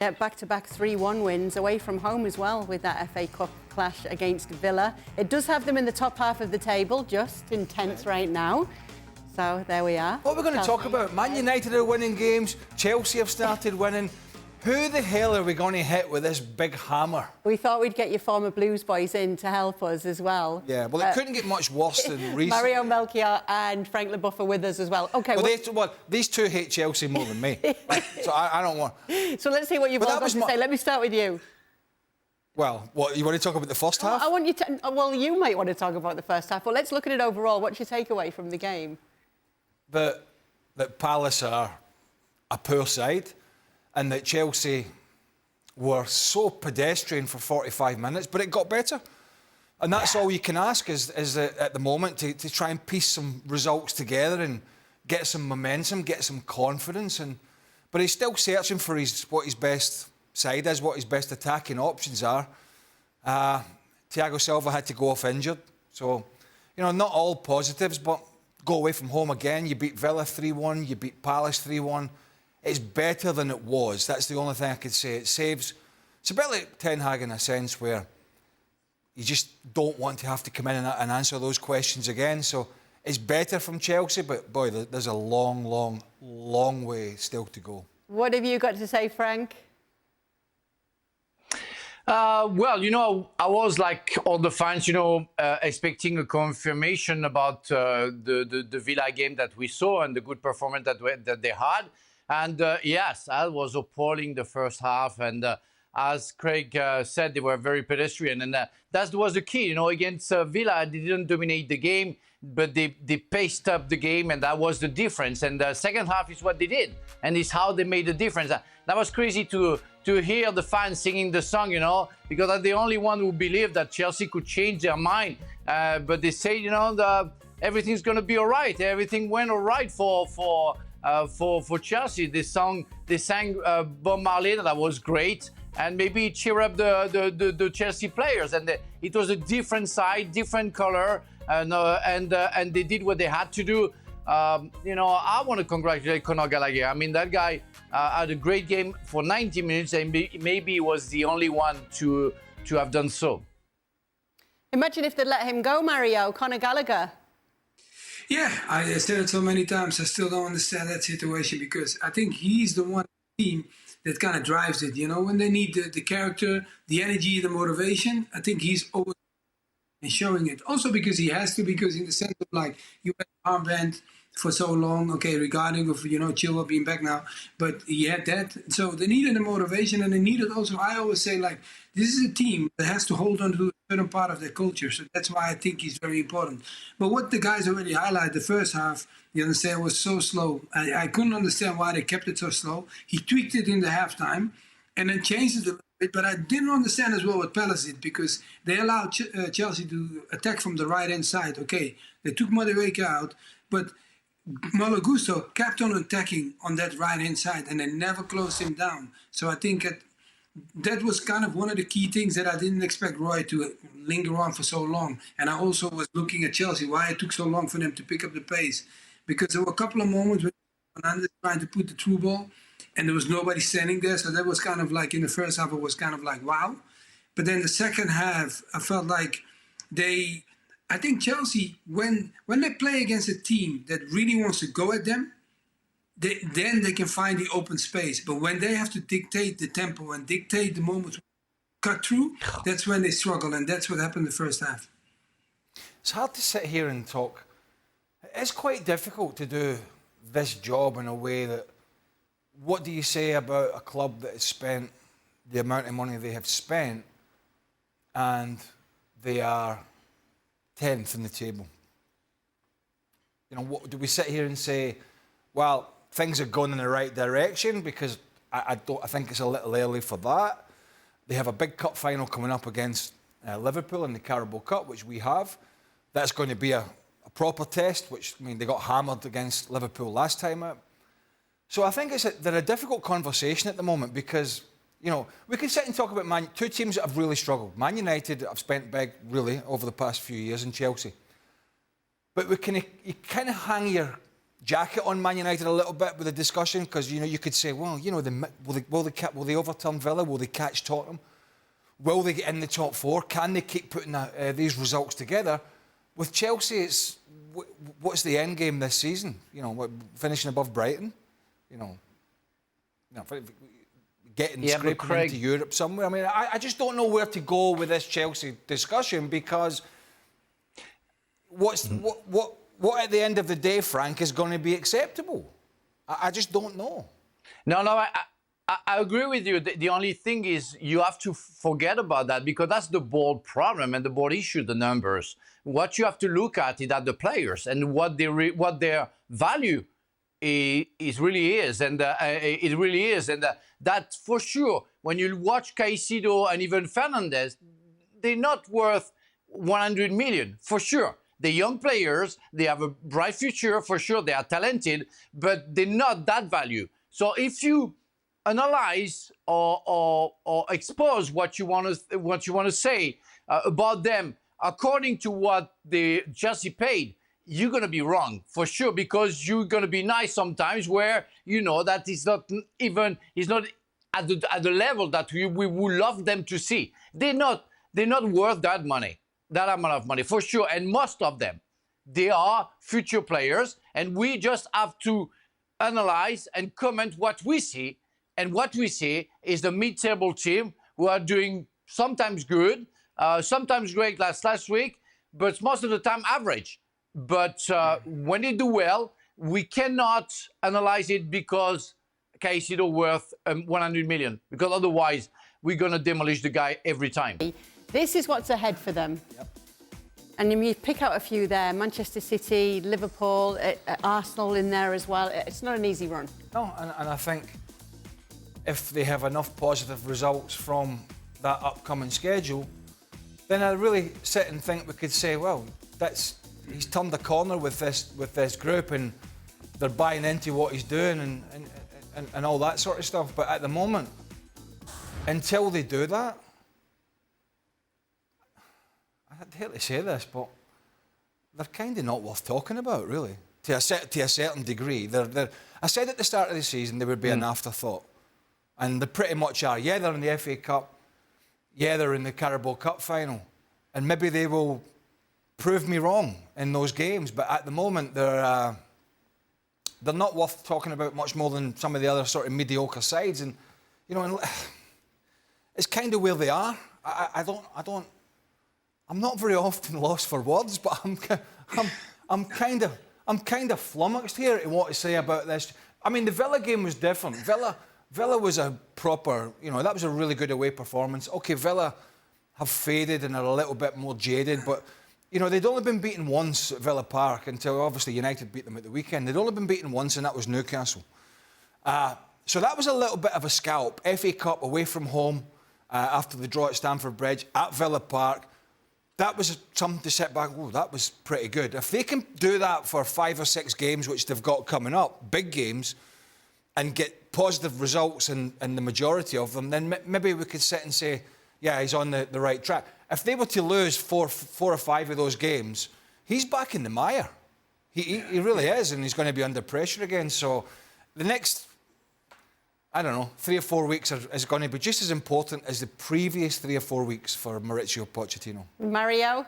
Yeah, back-to-back 3-1 wins away from home as well with that FA Cup clash against Villa. It does have them in the top half of the table, just in 10th right now. So there we are. What we're going to talk about, Man United are winning games, Chelsea have started winning. Who the hell are we going to hit with this big hammer? We thought we'd get your former Blues boys in to help us as well. Yeah, well, it couldn't get much worse than recently. Mario Melchiot and Frank Leboeuf are with us as well. OK, well, these two hate Chelsea more than me. So I don't want... So let's see what you've all got to say. Let me start with you. Well, what, you want to talk about the first half? I want you to... Well, you might want to talk about the first half, but let's look at it overall. What's your takeaway from the game? That Palace are a poor side and that Chelsea were so pedestrian for 45 minutes, but it got better. And that's all you can ask is at the moment to try and piece some results together and get some momentum, get some confidence. But he's still searching for what his best side is, what his best attacking options are. Thiago Silva had to go off injured. So, you know, not all positives, but go away from home again. You beat Villa 3-1, you beat Palace 3-1. It's better than it was. That's the only thing I could say. It's a bit like Ten Hag in a sense where you just don't want to have to come in and answer those questions again. So it's better from Chelsea, but boy, there's a long, long, long way still to go. What have you got to say, Frank? Well, you know, I was like all the fans, you know, expecting a confirmation about the Villa game that we saw and the good performance that they had. And yes, I was appalling the first half. And as Craig said, they were very pedestrian. And that was the key, you know, against Villa. They didn't dominate the game, but they paced up the game. And that was the difference. And the second half is what they did. And it's how they made the difference. That was crazy to hear the fans singing the song, you know, because I'm the only one who believed that Chelsea could change their mind. But they say, you know, everything's going to be all right. Everything went all right for Chelsea. They sang Bob Marley, that was great, and maybe cheer up the Chelsea players. And it was a different side, different color, and they did what they had to do. You know, I want to congratulate Conor Gallagher. I mean, that guy had a great game for 90 minutes, and maybe he was the only one to have done so. Imagine if they'd let him go, Mario, Conor Gallagher. Yeah, I said it so many times. I still don't understand that situation because I think he's the one team that kind of drives it. You know, when they need the character, the energy, the motivation, I think he's always showing it. Also because he has to, because in the sense of like you had armband for so long, okay, regarding of, you know, Chilwell being back now, but he had that. So they needed the motivation and they needed also, I always say, like, this is a team that has to hold on to a certain part of their culture. So that's why I think he's very important. But what the guys already highlighted, the first half, you understand, was so slow. I couldn't understand why they kept it so slow. He tweaked it in the halftime and then changed it a little bit. But I didn't understand as well what Palace did because they allowed Chelsea to attack from the right-hand side. Okay, they took Madueke out, but Malo Gusto kept on attacking on that right-hand side and they never closed him down. So I think that was kind of one of the key things that I didn't expect Roy to linger on for so long. And I also was looking at Chelsea, why it took so long for them to pick up the pace. Because there were a couple of moments when Fernandes trying to put the through ball and there was nobody standing there. So that was kind of like, in the first half, it was kind of like, wow. But then the second half, I felt like I think Chelsea, when they play against a team that really wants to go at them, then they can find the open space. But when they have to dictate the tempo and dictate the moments cut through, that's when they struggle. And that's what happened in the first half. It's hard to sit here and talk. It's quite difficult to do this job in a way that, what do you say about a club that has spent the amount of money they have spent and they are 10th in the table? You know, what do we sit here and say, well, things are going in the right direction? Because I think it's a little early for that. They have a big cup final coming up against Liverpool in the Carabao Cup, which we have. That's going to be a proper test, which, I mean, they got hammered against Liverpool last time out. So I think they're a difficult conversation at the moment because, you know, we can sit and talk about two teams that have really struggled. Man United have spent big, really, over the past few years, and Chelsea. But you kind of hang jacket on Man United a little bit with the discussion, because you could say, well, will they overturn Villa? Will they catch Tottenham? Will they get in the top four? Can they keep putting these results together? With Chelsea, what's the end game this season? Finishing above Brighton. Getting scraping into Europe somewhere. I mean, I just don't know where to go with this Chelsea discussion, because what at the end of the day, Frank, is going to be acceptable? I just don't know. No, I agree with you. The only thing is you have to forget about that, because that's the board problem and the board issue, the numbers. What you have to look at is that the players and what their value really is, and it really is, and that for sure. When you watch Caicedo and even Fernandes, they're not worth 100 million for sure. They're young players. They have a bright future for sure. They are talented, but they're not that value. So if you analyze or expose what you want to say about them according to what the Chelsea paid, you're going to be wrong for sure, because you're going to be nice sometimes where that is not at the level that we would love them to see. They're not worth that amount of money for sure. And most of them, they are future players, and we just have to analyze and comment what we see. And what we see is the mid-table team who are doing sometimes good, sometimes great last week, but most of the time average. But when they do well, we cannot analyze it because Caicedo worth 100 million, because otherwise we're going to demolish the guy every time. This is what's ahead for them. Yep. And you pick out a few there: Manchester City, Liverpool, Arsenal in there as well. It's not an easy run. No, and I think if they have enough positive results from that upcoming schedule, then I really sit and think we could say, well, he's turned the corner with this group, and they're buying into what he's doing and all that sort of stuff. But at the moment, until they do that, I'd hate to say this, but they're kind of not worth talking about, really, to a certain degree. I said at the start of the season they would be an afterthought, and they pretty much are. Yeah, they're in the FA Cup. Yeah, they're in the Carabao Cup final, and maybe they will prove me wrong in those games. But at the moment, they're not worth talking about much more than some of the other sort of mediocre sides, and it's kind of where they are. I'm not very often lost for words, but I'm kind of flummoxed here in what to say about this. I mean, the Villa game was different. Villa was a proper, that was a really good away performance. Okay, Villa have faded and are a little bit more jaded, but they'd only been beaten once at Villa Park until obviously United beat them at the weekend. They'd only been beaten once, and that was Newcastle. So that was a little bit of a scalp. FA Cup away from home after the draw at Stamford Bridge at Villa Park. That was something to sit back. Oh, that was pretty good. If they can do that for 5 or 6 games, which they've got coming up, big games, and get positive results in the majority of them, then maybe we could sit and say, yeah, he's on the right track. If they were to lose 4 or 5 of those games, he's back in the mire. He really is, and he's going to be under pressure again. So the next, 3 or 4 weeks is going to be just as important as the previous 3 or 4 weeks for Mauricio Pochettino. Mario?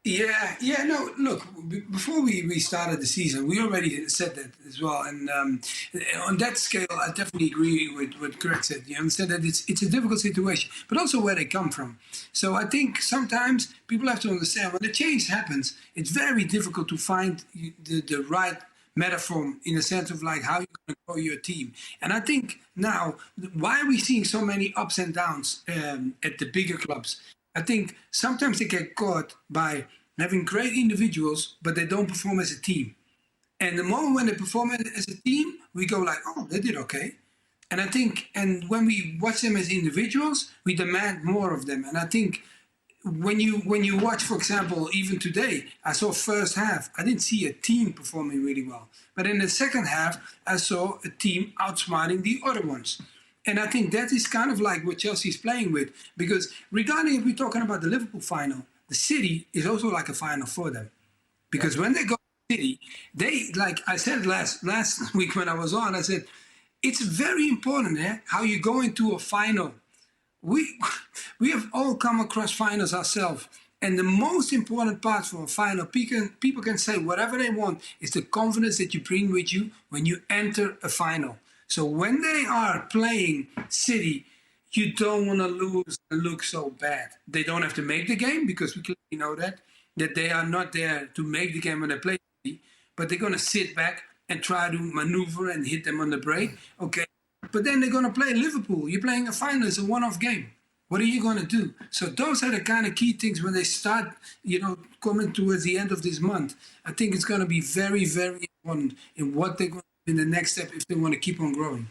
Yeah, no, look, before we started the season, we already said that as well. And on that scale, I definitely agree with what Greg said. You understand that it's a difficult situation, but also where they come from. So I think sometimes people have to understand when the change happens, it's very difficult to find the right metaphor in the sense of like how you're going to grow your team. And I think now, why are we seeing so many ups and downs at the bigger clubs? I think sometimes they get caught by having great individuals, but they don't perform as a team. And the moment when they perform as a team, we go like, oh, they did okay. And I think, and when we watch them as individuals, we demand more of them. And I think when you watch, for example, even today, I saw first half, I didn't see a team performing really well. But in the second half, I saw a team outsmarting the other ones. And I think that is kind of like what Chelsea is playing with. Because regarding if we're talking about the Liverpool final, the City is also like a final for them. Because when they go to City, they, like I said last week when I was on, I said, it's very important how you go into a final. We have all come across finals ourselves. And the most important part for a final, people can say whatever they want, is the confidence that you bring with you when you enter a final. So when they are playing City, you don't want to lose and look so bad. They don't have to make the game, because we clearly know that they are not there to make the game when they play City, but they're going to sit back and try to maneuver and hit them on the break. Okay. But then they're going to play Liverpool. You're playing a final. It's a one-off game. What are you going to do? So those are the kind of key things when they start, coming towards the end of this month. I think it's going to be very, very important in what they're going to do in the next step if they want to keep on growing.